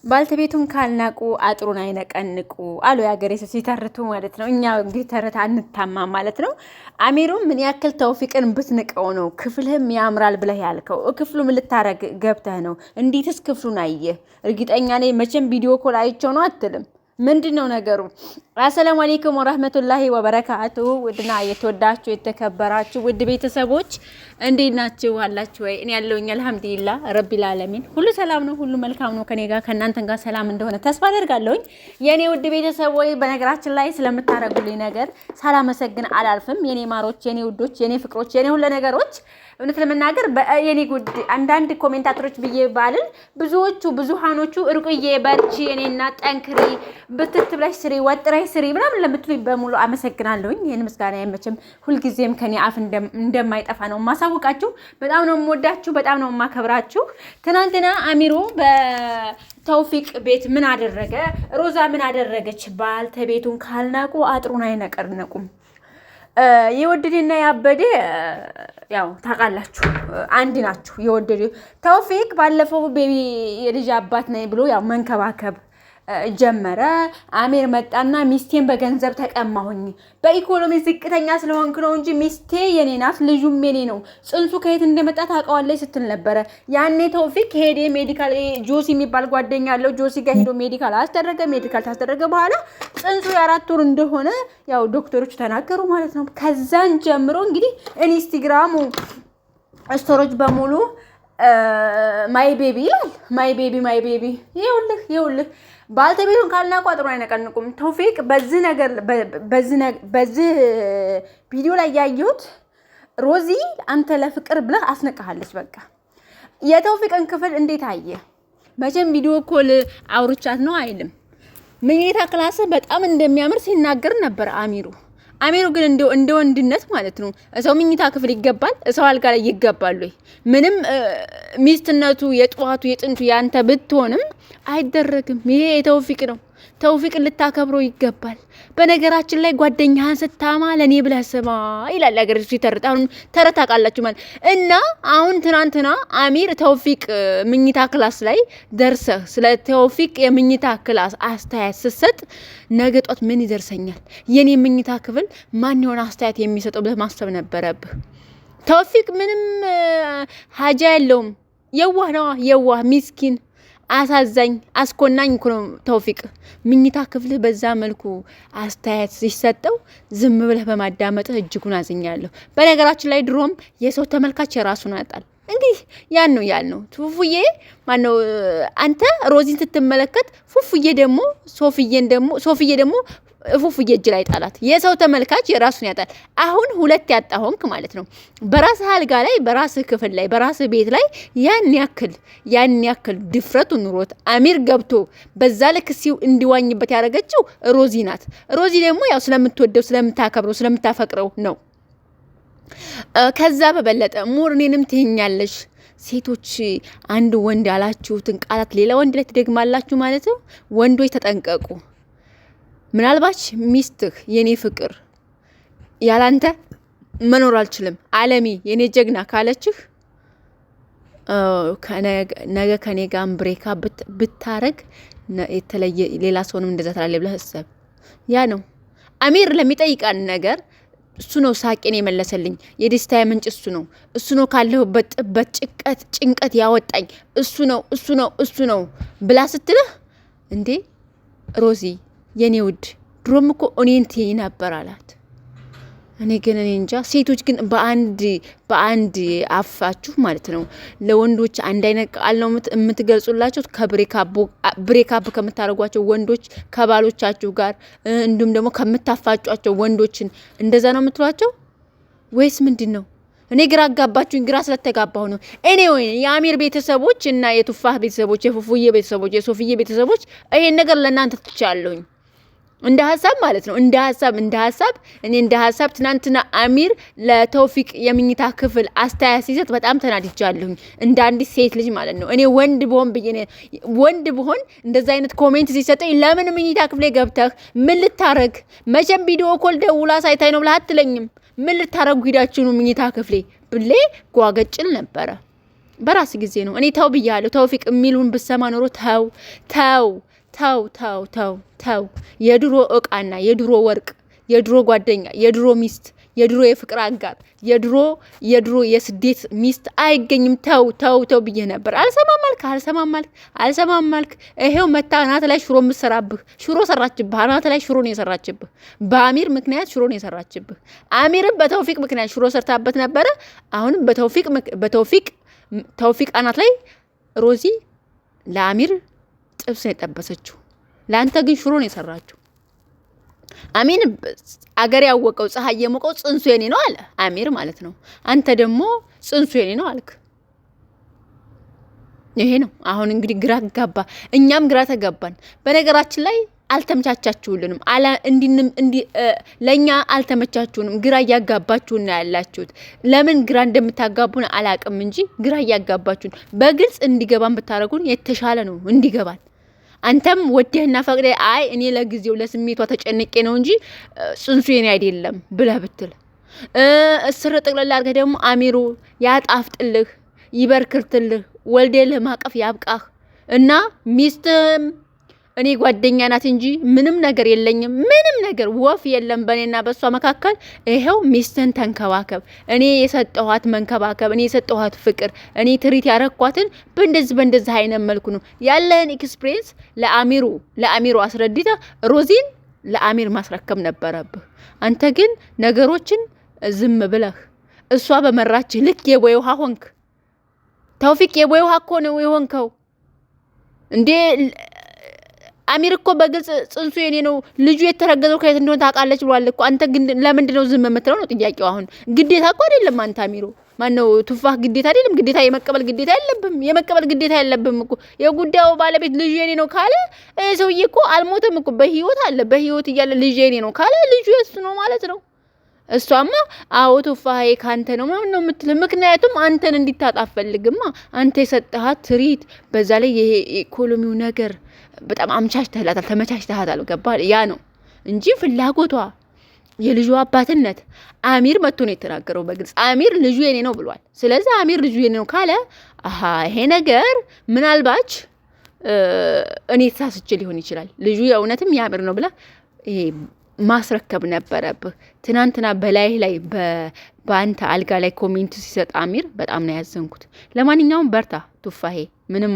ባልተቤቱን ካልናቁ አጥሩን አይነቀንቁ አሉ ያገሬ ሰው ሲተርቱ ማለት ነው። እኛ እንግዲህ ተረት አንታማ ማለት ነው። አሚሩ ምን ያክል ተውፊቅን ብትንቀው ነው ክፍልህም ያምራል ብለህ ያልከው? ክፍሉ ምን ልታረግ ገብተህ ነው? እንዴትስ ክፍሉን አየህ? እርግጠኛ ነኝ መቼም ቪዲዮ ኮል አይቼው ነው አትልም። ምንድነው ነገሩ? አሰላሙ አለይኩም ወራህመቱላሂ ወበረካቱ። ውድና የተወዳችሁ የተከበራችሁ ውድ ቤተሰቦች እንዴት ናችሁ? አላችሁ ወይ? እኔ ያለሁኝ አልሐምዱሊላህ ረቢል ዓለሚን ሁሉ ሰላም ነው፣ ሁሉ መልካም ነው። ከኔ ጋር ከእናንተ ጋር ሰላም እንደሆነ ተስፋ አደርጋለሁኝ። የኔ ውድ ቤተሰቦች በነገራችን ላይ ስለምታረጉልኝ ነገር ሳላመሰግን አላልፍም። የኔ ማሮች፣ የኔ ውዶች፣ የኔ ፍቅሮች፣ የኔ ሁሉ ነገሮች እውነት ለመናገር የኔ ጉድ አንዳንድ ኮሜንታተሮች ብዬ ባልን ብዙሃኖቹ እርቁዬ በርቺ፣ የኔና ጠንክሪ፣ ብትት ብለሽ ስሪ፣ ወጥረሽ ስሪ ምናምን ለምትሉኝ በሙሉ አመሰግናለሁኝ። ይሄን ምስጋና አይመችም ሁልጊዜም ከኔ አፍ እንደማይጠፋ ነው ማሳውቃችሁ። በጣም ነው የምወዳችሁ፣ በጣም ነው የማከብራችሁ። ትናንትና አሚሮ በተውፊቅ ቤት ምን አደረገ? ሮዛ ምን አደረገች? ባልተቤቱን ካልናቁ አጥሩን አይነቀርነቁም። የወደደና ያበደ ያው ታውቃላችሁ አንድ ናችሁ። የወደደ ተውፊቅ ባለፈው ቤቢ የልጅ አባት ነኝ ብሎ ያው መንከባከብ ጀመረ። አሚር መጣና ሚስቴን በገንዘብ ተቀማሁኝ፣ በኢኮኖሚ ዝቅተኛ ስለሆንክ ነው እንጂ ሚስቴ የኔ ናት፣ ልጁም የኔ ነው፣ ጽንሱ ከየት እንደመጣ ታውቀዋለች ስትል ነበረ። ያኔ ተውፊቅ ሄደ ሜዲካል፣ ጆሲ የሚባል ጓደኛ አለው፣ ጆሲ ጋር ሄዶ ሜዲካል አስደረገ። ሜዲካል ታስደረገ በኋላ ጽንሱ የ4 ወር እንደሆነ ያው ዶክተሮች ተናገሩ ማለት ነው። ከዛን ጀምሮ እንግዲህ ኢንስታግራሙ ስቶሮች በሙሉ ማይ ቤቢ ይላል። ማይ ቤቢ ይኸውልህ ባልተቤቱን ካልናቁ አጥሩን አይነቀንቁም። ተውፊቅ በዚህ ቪዲዮ ላይ ያየሁት ሮዚ አንተ ለፍቅር ብለህ አስነቃሃለች። በቃ የተውፊቅን ክፍል እንዴት አየ? መቼም ቪዲዮ ኮል አውርቻት ነው አይልም። መኝታ ክላስ በጣም እንደሚያምር ሲናገር ነበር አሚሩ ግን እንደ ወንድነት ማለት ነው ሰው መኝታ ክፍል ይገባል? ሰው አልጋ ላይ ይገባል ወይ? ምንም ሚስትነቱ የጧቱ የጥንቱ ያንተ ብትሆንም አይደረግም። ይሄ የተውፊቅ ነው። ተውፊቅ ልታከብረው ይገባል። በነገራችን ላይ ጓደኛህን ስታማ ለኔ ብለህ ስማ ይላል ያገሬ ሲተርት። አሁን ተረት አቃላችሁ ማለት እና አሁን ትናንትና አሚር ተውፊቅ ምኝታ ክላስ ላይ ደርሰህ ስለ ተውፊቅ የምኝታ ክላስ አስተያየት ስትሰጥ ነገ ጧት ምን ይደርሰኛል? የኔ ምኝታ ክፍል ማን ይሆን አስተያየት የሚሰጠው ብለህ ማሰብ ነበረብህ። ተውፊቅ ምንም ሀጃ የለውም። የዋህ ነው፣ የዋህ ሚስኪን አሳዛኝ አስኮናኝ እኮ ነው ተውፊቅ። ምኝታ ክፍልህ በዛ መልኩ አስተያየት ሲሰጠው ዝም ብለህ በማዳመጥህ እጅጉን አዝኛለሁ። በነገራችን ላይ ድሮም የሰው ተመልካች የራሱን ያጣል። እንግዲህ ያን ነው ፉፉዬ ማነው አንተ ሮዚን ስትመለከት ፉፉዬ ደግሞ ሶፍዬ ደግሞ ፉፉዬ እጅ ላይ ጣላት። የሰው ተመልካች የራሱን ያጣል። አሁን ሁለት ያጣ ሆንክ ማለት ነው። በራስህ አልጋ ላይ፣ በራስህ ክፍል ላይ፣ በራስህ ቤት ላይ ያን ያክል ድፍረቱ ኑሮት አሚር ገብቶ በዛ ልክ ሲው እንዲዋኝበት ያደረገችው ሮዚ ናት። ሮዚ ደግሞ ያው ስለምትወደው፣ ስለምታከብረው፣ ስለምታፈቅረው ነው። ከዛ በበለጠ ሙር እኔንም ትይኛለሽ። ሴቶች አንድ ወንድ ያላችሁትን ቃላት ሌላ ወንድ ላይ ትደግማላችሁ ማለት ነው። ወንዶች ተጠንቀቁ። ምናልባች ሚስትህ የኔ ፍቅር ያላንተ መኖር አልችልም አለሚ የኔ ጀግና ካለችህ ነገ ከኔ ጋር ብሬካ ብታረግ የተለየ ሌላ ሰውንም እንደዛ ትላለህ ብለህ አስብ። ያ ነው አሚር ለሚጠይቃን ነገር እሱ ነው ሳቄን የመለሰልኝ። የደስታዬ ምንጭ እሱ ነው ካለሁበት ጥበት ጭንቀት ያወጣኝ እሱ ነው ብላ ስትልህ እንዴ ሮዚ የኔ ውድ ድሮም እኮ እኔን ትይ ነበር አላት። እኔ እንጃ። ሴቶች ግን በአንድ አፋችሁ ማለት ነው ለወንዶች አንድ አይነት ቃል ነው የምትገልጹላቸው። ብሬካፕ ከምታደርጓቸው ወንዶች ከባሎቻችሁ ጋር እንዲሁም ደግሞ ከምታፋጯቸው ወንዶችን እንደዛ ነው የምትሏቸው ወይስ ምንድን ነው? እኔ ግራ አጋባችሁኝ። ግራ ስለተጋባሁ ነው። እኔ ወይ የአሚር ቤተሰቦች እና የቱፋህ ቤተሰቦች፣ የፉፉዬ ቤተሰቦች፣ የሶፍዬ ቤተሰቦች ይሄን ነገር ለእናንተ ትቻለሁኝ። እንደ ሀሳብ ማለት ነው። እንደ ሀሳብ እኔ እንደ ሀሳብ ትናንትና አሚር ለተውፊቅ የምኝታ ክፍል አስተያየት ሲሰጥ በጣም ተናድጃለሁኝ። እንደ አንዲት ሴት ልጅ ማለት ነው። እኔ ወንድ ብሆን እንደዛ አይነት ኮሜንት ሲሰጠኝ ለምን ምኝታ ክፍሌ ገብተህ ምን ልታረግ? መቼም ቪዲዮ ኮል ደውላ ሳይታይ ነው ብለህ አትለኝም። ምን ልታረጉ ሂዳችሁ ነው ምኝታ ክፍሌ ብሌ ጓገጭል ነበረ። በራስ ጊዜ ነው። እኔ ተው ብያለሁ። ተውፊቅ የሚሉን ብሰማ ኖሮ ተው ተው ተው ተው ተው ተው። የድሮ እቃና የድሮ ወርቅ፣ የድሮ ጓደኛ፣ የድሮ ሚስት፣ የድሮ የፍቅር አጋር፣ የድሮ የስደት ሚስት አይገኝም። ተው ተው ተው ብዬ ነበር። አልሰማም አልክ። ይሄው መታ አናት ላይ ሽሮ የምትሰራብህ ሽሮ ሰራችብህ። አናት ላይ ሽሮ ነው የሰራችብህ። በአሚር ምክንያት ሽሮ ነው የሰራችብህ። አሚርም በተውፊቅ ምክንያት ሽሮ ሰርታበት ነበረ። አሁንም ተውፊቅ አናት ላይ ሮዚ ለአሚር ጥብስ ነው የጠበሰችው። ለአንተ ግን ሽሮ ነው የሰራችው። አሚን አገር ያወቀው ፀሐይ የሞቀው ጽንሱ የኔ ነው አለ አሚር ማለት ነው። አንተ ደግሞ ጽንሱ የኔ ነው አልክ። ይሄ ነው አሁን እንግዲህ ግራ ተጋባ። እኛም ግራ ተጋባን። በነገራችን ላይ አልተመቻቻችሁልንም። ለኛ አልተመቻችሁንም። ግራ እያጋባችሁና ያላችሁት ለምን ግራ እንደምታጋቡን አላቅም እንጂ ግራ እያጋባችሁን በግልጽ እንዲገባን ብታረጉን የተሻለ ነው እንዲገባን። አንተም ወደህና ፈቅደ አይ እኔ ለጊዜው ለስሜቷ ተጨንቄ ነው እንጂ ጽንሱ የኔ አይደለም ብለህ ብትል እስር ጥቅልል አድርገህ ደግሞ አሚሩ ያጣፍጥልህ፣ ይበርክርትልህ፣ ወልደልህ ማቀፍ ያብቃህ እና ሚስትም እኔ ጓደኛ ናት እንጂ ምንም ነገር የለኝም፣ ምንም ነገር ወፍ የለም በእኔና በሷ መካከል። ይሄው ሚስትን ተንከባከብ። እኔ የሰጠኋት መንከባከብ፣ እኔ የሰጠኋት ፍቅር፣ እኔ ትሪት ያረኳትን በእንደዚህ አይነት መልኩ ነው ያለን ኤክስፒሪየንስ ለአሚሩ አስረድተ ሮዚን ለአሚር ማስረከብ ነበረብህ። አንተ ግን ነገሮችን ዝም ብለህ እሷ በመራች ልክ የቦይ ውሃ ሆንክ። ተውፊቅ የቦይ ውሃ እኮ ነው የሆንከው እንዴ። አሚር እኮ በግልጽ ጽንሱ የኔ ነው ልጁ የተረገዘው ከየት እንደሆነ ታውቃለች ብሏል እኮ። አንተ ግን ለምንድን ነው ዝም የምትለው ነው ጥያቄው። አሁን ግዴታ እኮ አይደለም አንተ አሚሩ ማነው ቱፋህ ግዴታ አይደለም። ግዴታ የመቀበል ግዴታ የለብም እኮ። የጉዳዩ ባለቤት ልጁ የኔ ነው ካለ ሰውዬ እኮ አልሞተም እኮ በህይወት አለ። በህይወት እያለ ልጁ የኔ ነው ካለ ልጁ የሱ ነው ማለት ነው። እሷማ አዎ ቱፋሄ ካንተ ነው ምናምን ነው የምትል። ምክንያቱም አንተን እንዲታጣ አፈልግማ። አንተ የሰጠሃት ትሪት በዛ ላይ ይሄ ኢኮኖሚው ነገር በጣም አምቻችተህላታል፣ ተመቻችተሃታል። ገባ? ያ ነው እንጂ ፍላጎቷ የልጁ አባትነት። አሚር መጥቶ ነው የተናገረው በግልጽ። አሚር ልጁ የኔ ነው ብሏል። ስለዚህ አሚር ልጁ የኔ ነው ካለ ይሄ ነገር ምናልባች እኔ ተሳስቼ ሊሆን ይችላል። ልጁ የእውነትም የአሚር ነው ብለህ ይሄ ማስረከብ ነበረብህ። ትናንትና በላይ ላይ በአንተ አልጋ ላይ ኮሜንት ሲሰጥ አሚር በጣም ነው ያዘንኩት። ለማንኛውም በርታ ቱፋሄ ምንም